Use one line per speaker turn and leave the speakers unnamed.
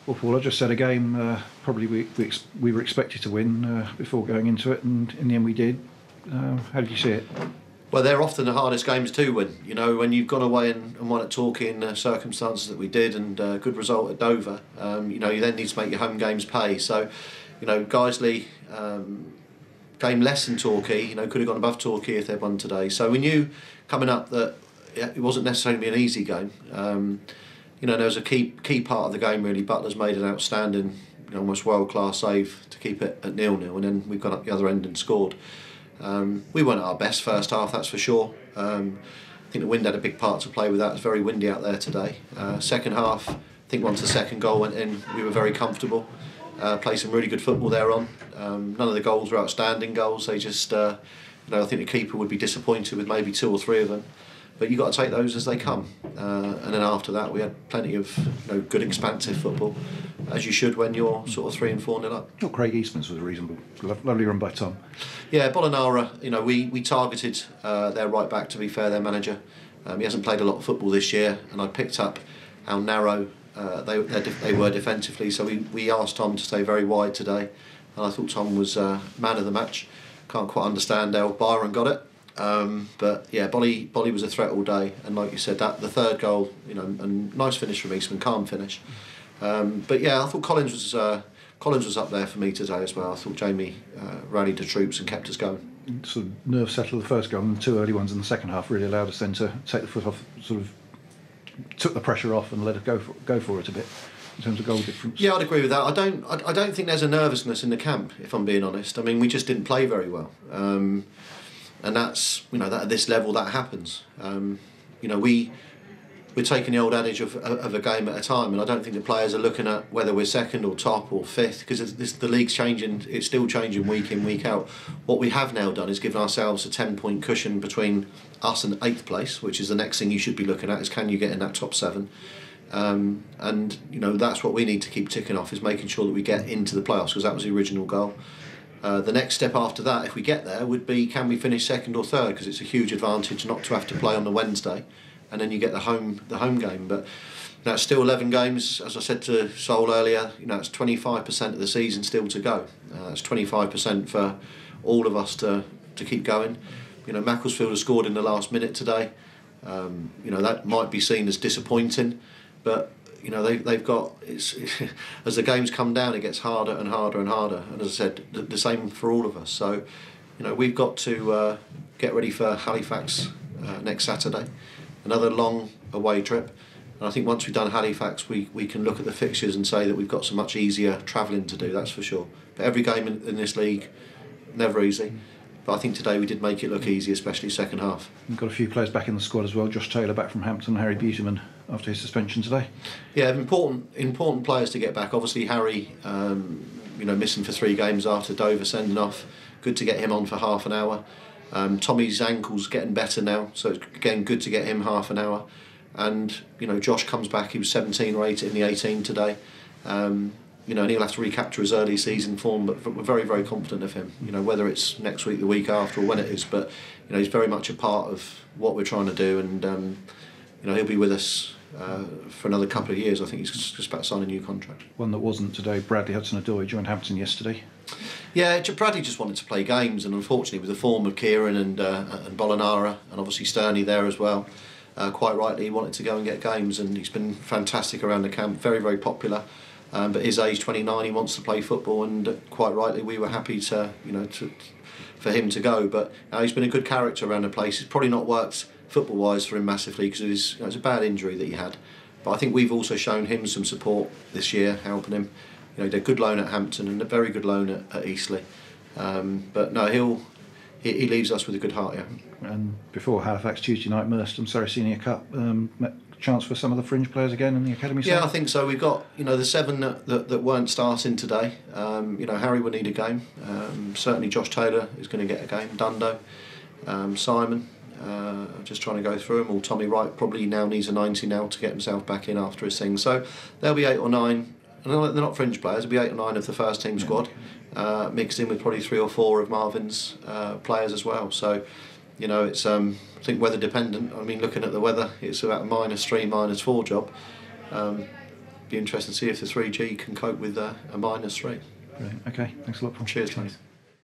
Well, Paul, I just said a game probably we were expected to win before going into it, and in the end we did. How did you see it?
Well, they're often the hardest games to win. You know, when you've gone away and won at Torquay in circumstances that we did, and a good result at Dover, you know, you then need to make your home games pay. So, you know, Guiseley game less than Torquay, you know, could have gone above Torquay if they'd won today. So we knew coming up that it wasn't necessarily be an easy game. You know, there was a key part of the game really. Butler's made an outstanding, you know, almost world-class save to keep it at 0-0, and then we've gone up the other end and scored. We weren't at our best first half, that's for sure. I think the wind had a big part to play with that. It's very windy out there today. Second half, I think once the second goal went in, we were very comfortable. Played some really good football there on. None of the goals were outstanding goals. They just, you know, I think the keeper would be disappointed with maybe 2 or 3 of them. But you've got to take those as they come. And then after that, we had plenty of, you know, good expansive football, as you should when you're sort of 3 and 4 nil up.
Well, Craig Eastman's was a reasonable, lovely run by Tom.
Yeah, Bolonara, you know, we targeted their right back, to be fair, their manager. He hasn't played a lot of football this year, and I picked up how narrow they were defensively. So we asked Tom to stay very wide today, and I thought Tom was man of the match. Can't quite understand how Byron got it. But yeah, Bolly was a threat all day, and like you said, that the third goal, you know, and nice finish from Eastman, calm finish. But yeah, I thought Collins was up there for me today as well. I thought Jamie rallied the troops and kept us going.
Sort of nerve settled the first goal, and the 2 early ones in the second half really allowed us then to take the foot off, sort of took the pressure off and let it go for it a bit in terms of goal difference. Yeah,
I'd agree with that. I don't think there's a nervousness in the camp, if I'm being honest. I mean, we just didn't play very well. And that's, you know, that at this level that happens. You know, we're taking the old adage of a game at a time, and I don't think the players are looking at whether we're second or top or fifth, because the league's changing. It's still changing week in, week out. What we have now done is given ourselves a 10-point cushion between us and 8th place, which is the next thing you should be looking at, is can you get in that top 7. And you know, that's what we need to keep ticking off, is making sure that we get into the playoffs, because that was the original goal. The next step after that, if we get there, would be can we finish second or third, because it's a huge advantage not to have to play on the Wednesday, and then you get the home game. But you know, it's still 11 games, as I said to Sol earlier. You know, it's 25% of the season still to go. It's 25% for all of us to keep going. You know, Macclesfield has scored in the last minute today. You know, that might be seen as disappointing, but you know, they've got, it's as the games come down, it gets harder and harder and harder. And as I said, the same for all of us. So, you know, we've got to get ready for Halifax next Saturday, another long away trip. And I think once we've done Halifax, we can look at the fixtures and say that we've got some much easier travelling to do. That's for sure. But every game in this league, never easy. But I think today we did make it look easy, especially second half.
We've got a few players back in the squad as well. Josh Taylor back from Hampton, Harry Beautyman after his suspension today. Yeah,
important players to get back. Obviously Harry, you know, missing for 3 games after Dover sending off. Good to get him on for half an hour. Tommy's ankle's getting better now, so it's again good to get him half an hour. And you know, Josh comes back. He was 17 or 18 in the 18 today. You know, and he'll have to recapture his early season form, but we're very, very confident of him. You know, whether it's next week, the week after, or when it is, but you know, he's very much a part of what we're trying to do, and you know, he'll be with us for another couple of years. I think he's just about to sign a new contract.
One that wasn't today, Bradley Hudson-Odoi joined Hampton yesterday.
Yeah, Bradley just wanted to play games, and unfortunately, with the form of Kieran and Bolonara, and obviously Sterney there as well, quite rightly, he wanted to go and get games, and he's been fantastic around the camp, very, very popular. But his age, 29, he wants to play football, and quite rightly we were happy to, you know, for him to go. But he's been a good character around the place. It's probably not worked football-wise for him massively, because it was a bad injury that he had. But I think we've also shown him some support this year, helping him. You know, he did a good loan at Hampton and a very good loan at Eastleigh. But no, he leaves us with a good heart, yeah.
And before Halifax Tuesday night, Merstham Surrey Senior Cup, chance for some of the fringe players again in the academy side?
Yeah, I think so. We've got, you know, the 7 that weren't starting today. You know, Harry will need a game. Certainly Josh Taylor is going to get a game. Dundo, Simon, just trying to go through them all. Tommy Wright probably now needs a 90 now to get himself back in after his thing. So there'll be 8 or 9. They're not fringe players. There'll be 8 or 9 of the first team squad, mixed in with probably 3 or 4 of Marvin's players as well. So, you know, it's I think weather dependent. I mean, looking at the weather, it's about a -3, -4 job. be interesting to see if the 3G can cope with a -3.
Brilliant. Okay, thanks a lot, Paul.
Cheers, Tony.